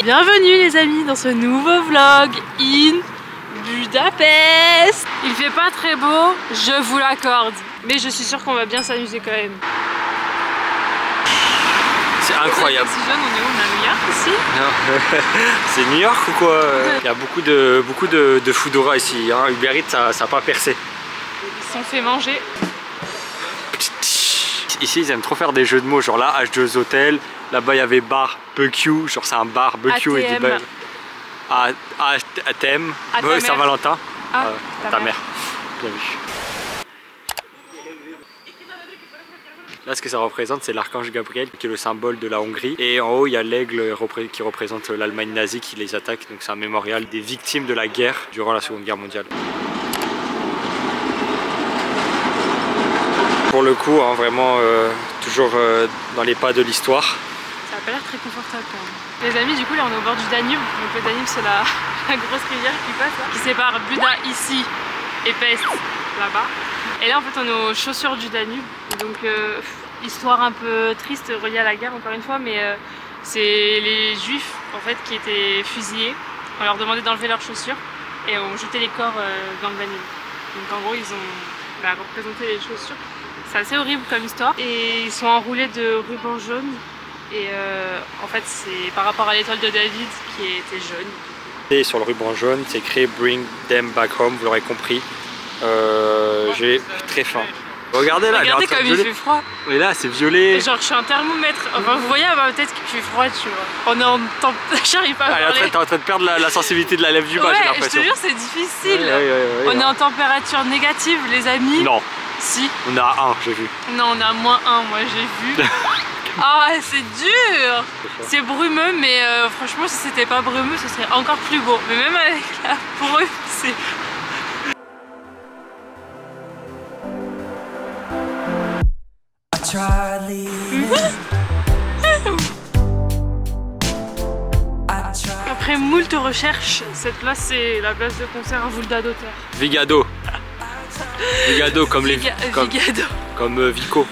Bienvenue les amis dans ce nouveau vlog in Budapest. Il fait pas très beau, je vous l'accorde, mais je suis sûre qu'on va bien s'amuser quand même. C'est incroyable. Si jeune, on est où? On est à New York ici? C'est New York ou quoi? Il y a beaucoup de Foodora ici, hein. Uber Eats ça n'a pas percé. Ils se sont fait manger. Ici ils aiment trop faire des jeux de mots, genre là H2 Hotel, là-bas il y avait barbecue, genre c'est un barbecue et du thème. Saint-Valentin. Ah, ta mère. Bien vu. Là ce que ça représente c'est l'archange Gabriel qui est le symbole de la Hongrie. Et en haut il y a l'aigle qui représente l'Allemagne nazie qui les attaque. Donc c'est un mémorial des victimes de la guerre durant la Seconde Guerre mondiale. Pour le coup, hein, vraiment toujours dans les pas de l'histoire. Ça a pas l'air très confortable quand même. Les amis, du coup là on est au bord du Danube. Donc le Danube c'est la grosse rivière qui passe là, qui sépare Buda ici et Pest là-bas. Et là en fait on est aux chaussures du Danube. Donc histoire un peu triste reliée à la guerre encore une fois, mais c'est les juifs en fait qui étaient fusillés. On leur demandait d'enlever leurs chaussures et on jetait les corps dans le Danube. Donc en gros ils ont représenté les chaussures. C'est assez horrible comme histoire. Et ils sont enroulés de rubans jaunes. Et en fait c'est par rapport à l'étoile de David qui était jaune. Et sur le ruban jaune c'est écrit Bring them back home, vous l'aurez compris. J'ai très faim. Regardez là, regardez comme il fait froid. Mais là c'est violet. Et genre je suis un thermomètre. Enfin vous voyez à ma tête qu'il fait froid, tu vois. On est en temps. J'arrive pas à parler. T'es en train de perdre la sensibilité de la lèvre du bas, j'ai l'impression. Je te jure c'est difficile. On est en température négative les amis. Non. Si. On est à 1, j'ai vu. Non, on est à -1, moi j'ai vu. Ah, c'est dur. C'est brumeux, mais franchement, si c'était pas brumeux, ce serait encore plus beau. Mais même avec la brume, c'est... Après moult recherches, cette place, c'est la place de concert à Vulda d'Auteur. Vigado. Vigado comme les comme Vico.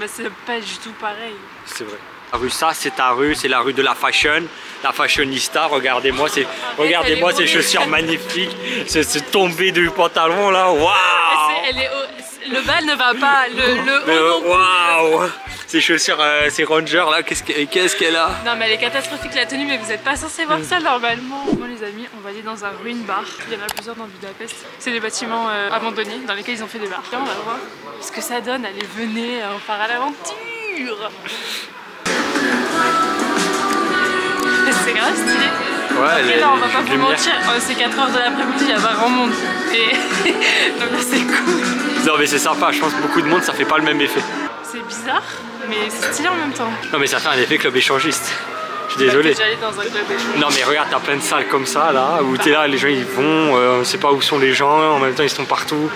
Bah c'est pas du tout pareil. C'est vrai. La rue ça c'est ta rue, c'est la rue de la fashion, la fashionista. Regardez-moi ces chaussures magnifiques, ce tombé du pantalon là. Waouh. Le bal ne va pas, waouh. Ces chaussures, ces rangers là, qu'est-ce qu'elle a? Non mais elle est catastrophique la tenue, mais vous êtes pas censé voir ça normalement. Bon les amis, on va aller dans un ruin bar. Il y en a plusieurs dans Budapest. C'est des bâtiments abandonnés dans lesquels ils ont fait des bars. Là, on va voir ce que ça donne. Allez venez, on part à l'aventure. C'est grave stylé. Ouais, après là on va pas vous mentir, c'est 4h de l'après-midi, il y a pas grand monde. Et donc c'est cool. Non mais c'est sympa, je pense que beaucoup de monde ça fait pas le même effet. C'est bizarre, mais c'est stylé en même temps. Non mais ça fait un effet club échangiste. Je suis désolé. T'es déjà allé dans un club échangiste. Non mais regarde, t'as plein de salles comme ça là, où t'es là, les gens ils vont, on sait pas où sont les gens, en même temps ils sont partout.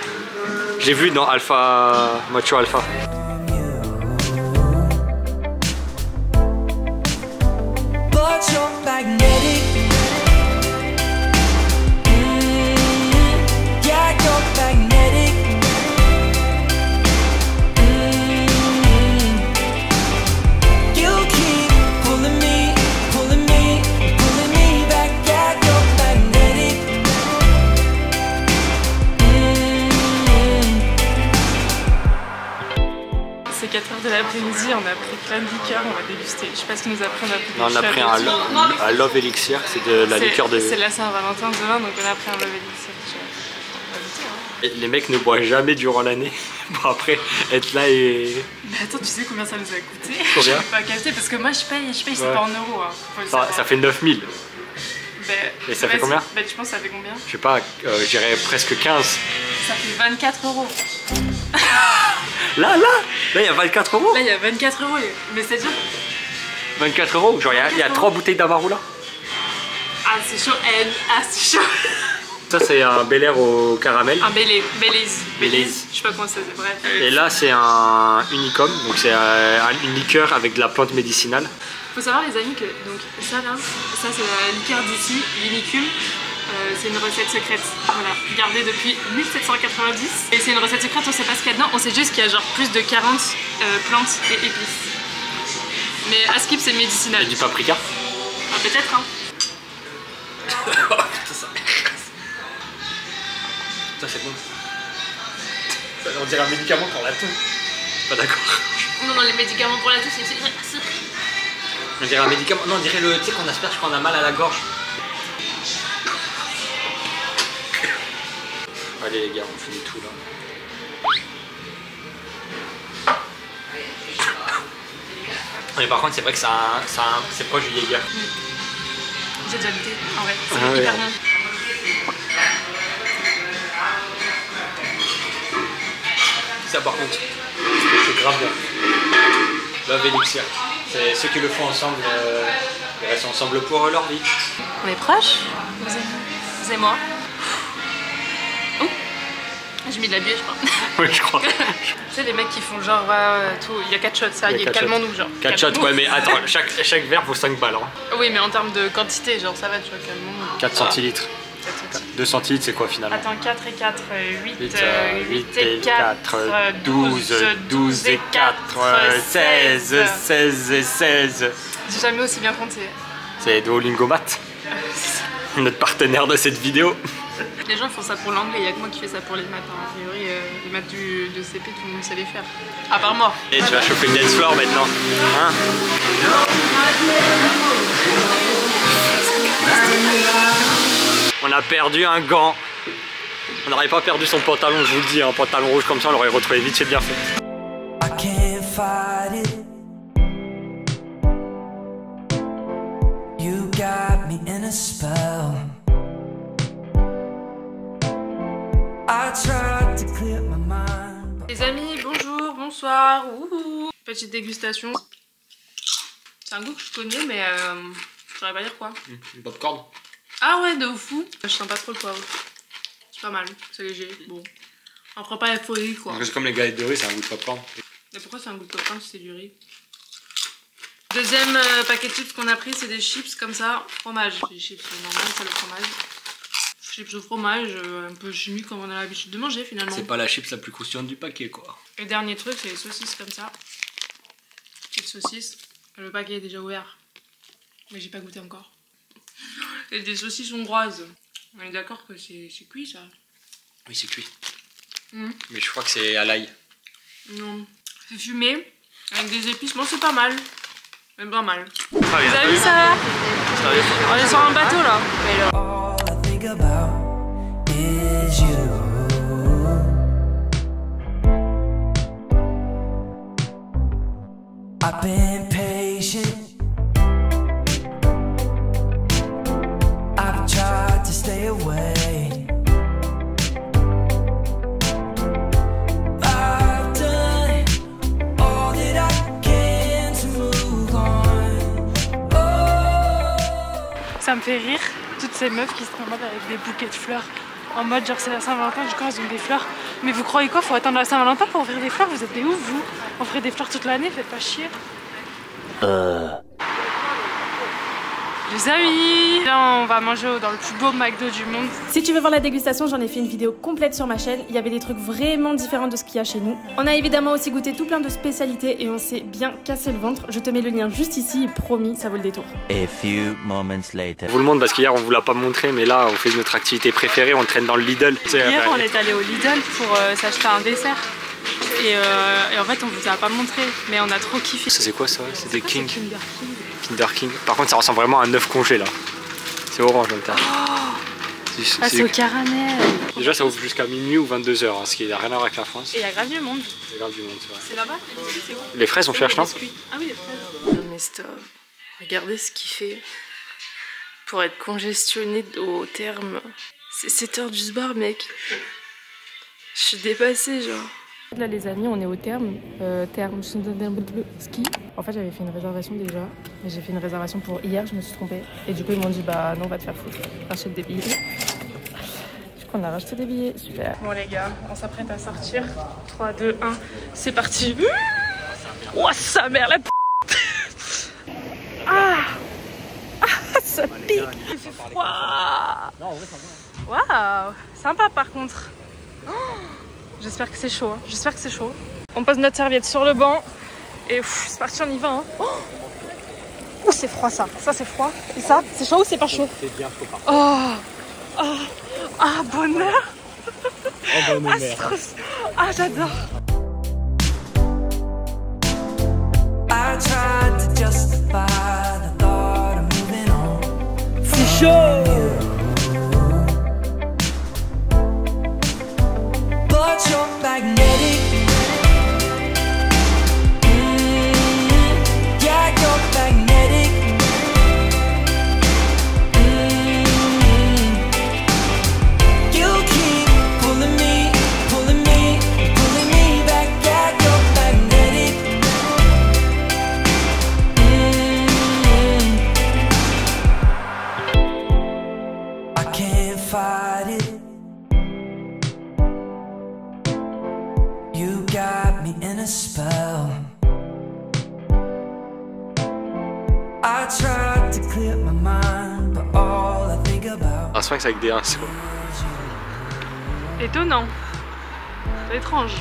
J'ai vu dans Alpha, Macho Alpha. C'est 4h de l'après-midi, on a pris plein de liqueurs, on va déguster. Je sais pas ce qu'il nous a pris, on a pris un Love Elixir, c'est de la liqueur de... C'est la Saint-Valentin demain, donc on a pris un Love Elixir. Les mecs ne boivent jamais durant l'année pour après être là et... Mais attends, tu sais combien ça nous a coûté? Combien? Je peux pas capter parce que moi je paye c'est pas en euros. Hein. Ça fait 9000. Et ça fait combien? Tu penses que ça fait combien? Je sais pas, je dirais presque 15. Ça fait 24 €. Là il y a 24 €. Là il y a 24 €, mais c'est dur. 24 €, genre il y a 3 bouteilles d'Amarula. Ah c'est chaud, c'est chaud. Ça c'est un Bel Air au caramel. Un Belize. Je sais pas comment ça c'est, bref. Et là c'est un Unicum, donc c'est une liqueur avec de la plante médicinale. Faut savoir les amis que donc ça c'est la liqueur d'ici, l'Unicum. C'est une recette secrète, voilà, gardée depuis 1790. Et c'est une recette secrète, on sait pas ce qu'il y a dedans, on sait juste qu'il y a genre plus de 40 plantes et épices. Mais à skip c'est médicinal. Et du paprika? Peut-être, hein. Ça c'est bon. Ça on dirait un médicament pour la toux. Pas d'accord. Non, les médicaments pour la toux, c'est... On dirait un médicament. Non, on dirait le. Tu sais qu'on asperge quand on a mal à la gorge. Allez les gars, on finit tout là. Mais par contre, c'est vrai que c'est proche du Jäger. J'ai déjà goûté, en vrai. C'est Ah, hyper ouais. bon. Ça par contre, c'est grave bien. Love Elixir. C'est ceux qui le font ensemble, ils restent ensemble pour leur vie. On est proches, vous et moi. Oh, j'ai mis de la buée, je crois. Oui, je crois. Tu sais, les mecs qui font genre tout, il y a 4 shots, ça y est, calmons-nous, genre. 4 shots, ouais, mais attends, chaque verre vaut 5 balles. Hein. Oui, mais en termes de quantité, genre ça va, tu vois, calmons-nous. 4 centilitres. 2 centilitres, c'est quoi finalement? Attends, 4 et 4, 8 et 4, 12 et 4, 16 et 16. J'ai jamais aussi bien compté. C'est Duolingo Math, notre partenaire de cette vidéo. Les gens font ça pour l'anglais, il y a que moi qui fais ça pour les maths. A priori, les maths de CP, tout le monde sait les faire. À part moi. Et tu vas chauffer le dance floor maintenant. Hein? On a perdu un gant. On n'aurait pas perdu son pantalon, je vous le dis, un pantalon rouge comme ça, on l'aurait retrouvé vite, c'est bien fait. Les amis, bonjour, bonsoir. Ouhou. Petite dégustation. C'est un goût que je connais, mais je saurais pas dire quoi. Une popcorn. Ah ouais, de fou. Je sens pas trop le poivre. C'est pas mal, c'est léger. Bon, on prend pas la folie quoi. C'est comme les galettes de riz, c'est un goût de popcorn. Mais pourquoi c'est un goût de popcorn si c'est du riz? Deuxième paquet de chips qu'on a pris, c'est des chips comme ça, fromage. Des chips normales, c'est le fromage. Chips au fromage, un peu chimique comme on a l'habitude de manger finalement. C'est pas la chips la plus croustillante du paquet quoi. Et dernier truc, c'est les saucisses comme ça. Petites saucisses. Le paquet est déjà ouvert. Mais j'ai pas goûté encore. Et des saucisses hongroises. On est d'accord que c'est cuit ça? Oui, c'est cuit. Mais je crois que c'est à l'ail. Non. C'est fumé, avec des épices. Bon, c'est pas mal. Même pas mal. Vous avez vu ça? On est sur un bateau là. Ça me fait rire, toutes ces meufs qui se trimballent avec des bouquets de fleurs. En mode genre c'est la Saint-Valentin, du coup elles ont des fleurs. Mais vous croyez quoi? Faut attendre la Saint-Valentin pour offrir des fleurs? Vous êtes des ouf vous? Offrez des fleurs toute l'année, faites pas chier. Les amis, là on va manger dans le plus beau McDo du monde. Si tu veux voir la dégustation, j'en ai fait une vidéo complète sur ma chaîne. Il y avait des trucs vraiment différents de ce qu'il y a chez nous. On a évidemment aussi goûté tout plein de spécialités et on s'est bien cassé le ventre. Je te mets le lien juste ici, promis, ça vaut le détour. A few moments later. On vous le montre parce qu'hier on vous l'a pas montré, mais là on fait notre activité préférée, on traîne dans le Lidl. Hier on est allé au Lidl pour s'acheter un dessert. Et en fait on vous a pas montré, mais on a trop kiffé. Ça c'est quoi ça? C'est des King. Kinder King. Kinder King. Par contre ça ressemble vraiment à un œuf congé là. C'est orange dans le tas. Ah c'est au caramel. Déjà ça ouvre jusqu'à minuit ou 22h, hein, ce qui n'a rien à voir avec la France. Et il y a grave du monde. C'est grave du monde, c'est vrai. C'est là-bas, les biscuits, c'est où? Les fraises on cherche non? Ah oui les fraises. Non mais stop. Regardez ce qu'il fait. Pour être congestionné au terme. C'est 7h du bar mec. Je suis dépassée genre. Là les amis, on est au terme ski. En fait j'avais fait une réservation déjà, mais j'ai fait une réservation pour hier, je me suis trompée. Et du coup ils m'ont dit bah non, on va te faire foutre, rachète des billets. Du coup on a racheté des billets, super. Bon les gars, on s'apprête à sortir. 3, 2, 1, c'est parti. Ouah sa mère la p***. Ça pique. Il fait froid. Waouh, sympa par contre. J'espère que c'est chaud, hein. J'espère que c'est chaud. On pose notre serviette sur le banc et c'est parti, on y va. Hein. Oh, c'est froid ça. Ça c'est froid. Et ça, c'est chaud ou c'est pas chaud? C'est bien chaud par contre. Oh, oh, ah bonheur. Oh bonne mère. Ah j'adore. C'est chaud. You got me in a spell. I tried to clear my mind, but all I think about. Un sphinx avec des rinceaux. Étonnant. C'est étrange.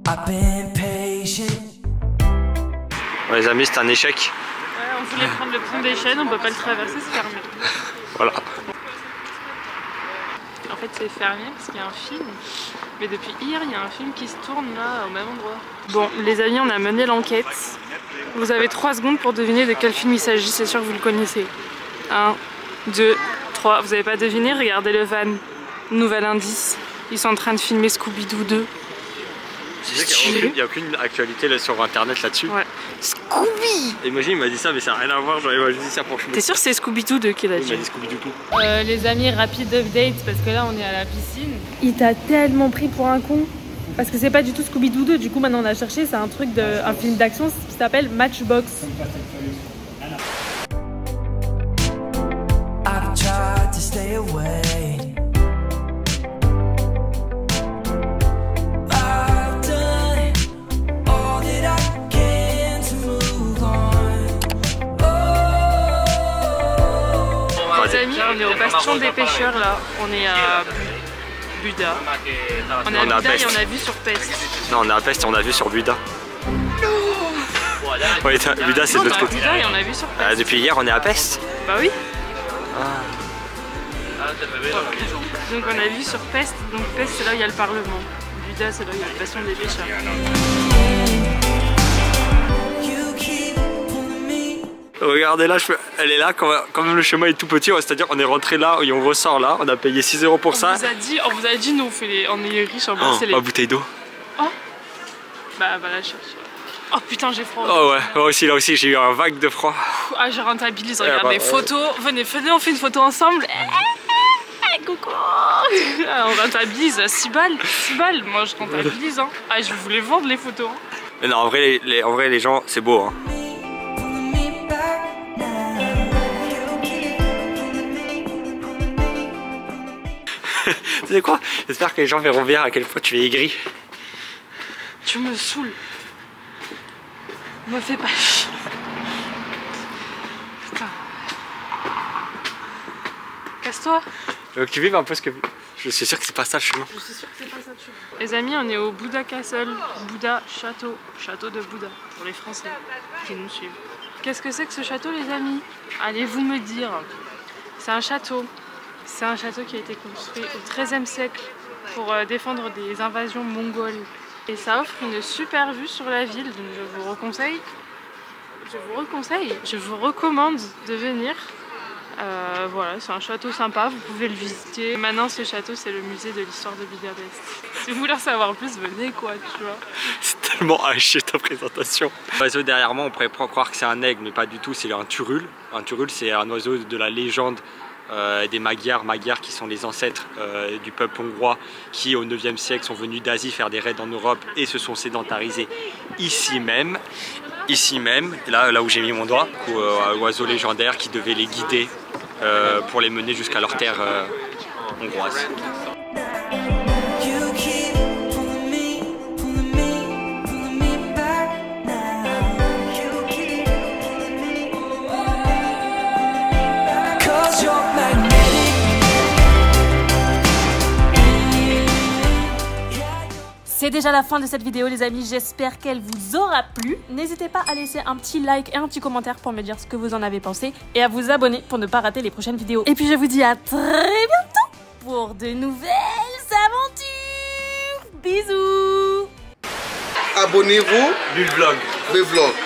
I've been patient. Bon, les amis, c'est un échec. Ouais, on voulait prendre le pont des Chênes, on peut pas le traverser, c'est fermé. Voilà. En fait c'est fermé parce qu'il y a un film. Mais depuis hier il y a un film qui se tourne là au même endroit. Bon les amis, on a mené l'enquête. Vous avez 3 secondes pour deviner de quel film il s'agit, c'est sûr que vous le connaissez. 1, 2, 3. Vous avez pas deviné? Regardez le van. Nouvel indice. Ils sont en train de filmer Scooby-Doo 2. Il n'y a aucune actualité là, sur internet là-dessus. Ouais. Scooby! Imagine, il m'a dit ça, mais ça n'a rien à voir. J'aurais dit ça pour T'es sûr que c'est Scooby-Doo 2 qui l'a dit? Il m'a dit Scooby-Doo tout. Les amis, rapide update parce que là on est à la piscine. Il t'a tellement pris pour un con. Parce que c'est pas du tout Scooby-Doo 2, du coup maintenant on a cherché, c'est un truc un film d'action qui s'appelle Matchbox. I've tried to stay away. I've done all that I can to move on. Oh. Les amis, on est au bastion des pêcheurs là. On est à Buda. On est à Buda et on a vu sur Pest. Non, on est à Pest et on a vu sur Buda. Ouais, Buda c'est de l'autre côté. Buda et on a vu sur Pest. Depuis hier, on est à Pest. Bah oui. Donc on a vu sur Pest. Donc Pest c'est là où il y a le Parlement. Buda c'est là où il y a le bastion des pêcheurs. Regardez là, elle est là, quand même le chemin est tout petit, c'est-à-dire on est rentré là et on ressort là, on a payé 6 € pour ça. On vous a dit, nous on est riches en Marseille. Oh, bouteille d'eau. Oh. Bah la cherche. Oh putain j'ai froid. Oh ouais, moi aussi là aussi j'ai eu un vague de froid. Ah je rentabilise, regarde les photos. Venez, on fait une photo ensemble. Coucou. On rentabilise 6 balles. 6 balles, moi je rentabilise hein. Ah je voulais vendre les photos. Mais non en vrai les gens c'est beau hein. Tu sais quoi? J'espère que les gens verront bien à quel point tu es aigri. Tu me saoules. Me fais pas chier. Putain. Casse-toi. Donc tu vives un peu ce que... Je suis sûr que c'est pas ça le chemin. Je suis sûr que c'est pas ça le chemin. Les amis, on est au Buda Castle. Buda Château. Château de Buda. Pour les Français qui nous suivent. Qu'est-ce que c'est que ce château les amis? Allez-vous me dire. C'est un château. C'est un château qui a été construit au XIIIe siècle pour défendre des invasions mongoles. Et ça offre une super vue sur la ville, donc je vous recommande de venir. Voilà, c'est un château sympa, vous pouvez le visiter. Maintenant, ce château, c'est le musée de l'histoire de Budapest. Si vous voulez en savoir plus, venez quoi, tu vois. C'est tellement haché ta présentation. L'oiseau derrière moi, on pourrait croire que c'est un aigle, mais pas du tout, c'est un turul. Un turul, c'est un oiseau de la légende des Magyars qui sont les ancêtres du peuple hongrois qui au 9e siècle sont venus d'Asie faire des raids en Europe et se sont sédentarisés ici même, là où j'ai mis mon doigt, oiseau légendaire qui devait les guider pour les mener jusqu'à leur terre hongroise. C'est déjà la fin de cette vidéo les amis, j'espère qu'elle vous aura plu. N'hésitez pas à laisser un petit like et un petit commentaire pour me dire ce que vous en avez pensé et à vous abonner pour ne pas rater les prochaines vidéos. Et puis je vous dis à très bientôt pour de nouvelles aventures. Bisous. Abonnez-vous. Du vlog. Le vlog.